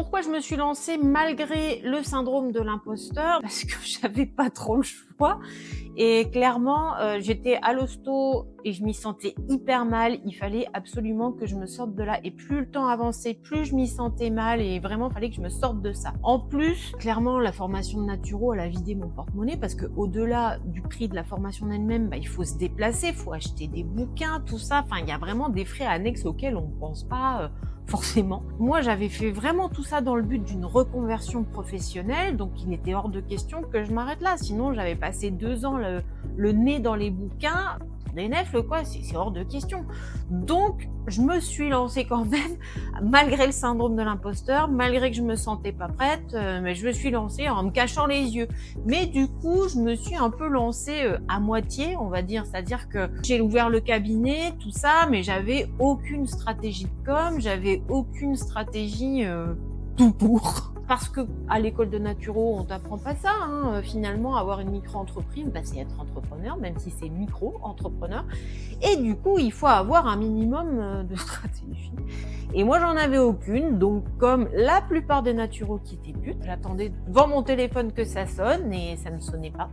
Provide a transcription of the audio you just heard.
Pourquoi je me suis lancée malgré le syndrome de l'imposteur? Parce que j'avais pas trop le choix et clairement, j'étais à l'hosto et je m'y sentais hyper mal. Il fallait absolument que je me sorte de là et plus le temps avançait, plus je m'y sentais mal et vraiment, il fallait que je me sorte de ça. En plus, clairement, la formation de naturo, elle a vidé mon porte-monnaie parce qu'au-delà du prix de la formation en elle-même, il faut se déplacer, il faut acheter des bouquins, tout ça. Enfin, il y a vraiment des frais annexes auxquels on ne pense pas, forcément. Moi, j'avais fait vraiment tout ça dans le but d'une reconversion professionnelle, donc il était hors de question que je m'arrête là. Sinon, j'avais passé 2 ans le nez dans les bouquins. Pour des nefles, quoi, c'est hors de question. Donc, je me suis lancée quand même, malgré le syndrome de l'imposteur, malgré que je me sentais pas prête, mais je me suis lancée en me cachant les yeux. Mais du coup, je me suis un peu lancée à moitié, on va dire. C'est-à-dire que j'ai ouvert le cabinet, tout ça, mais j'avais aucune stratégie de com, j'avais aucune stratégie tout pour. Parce que à l'école de naturo, on t'apprend pas ça, hein. Finalement, avoir une micro-entreprise, c'est être entrepreneur, même si c'est micro-entrepreneur. Et du coup, il faut avoir un minimum de stratégie. Et moi, j'en avais aucune. Donc, comme la plupart des naturaux qui débutent, j'attendais devant mon téléphone que ça sonne et ça ne sonnait pas.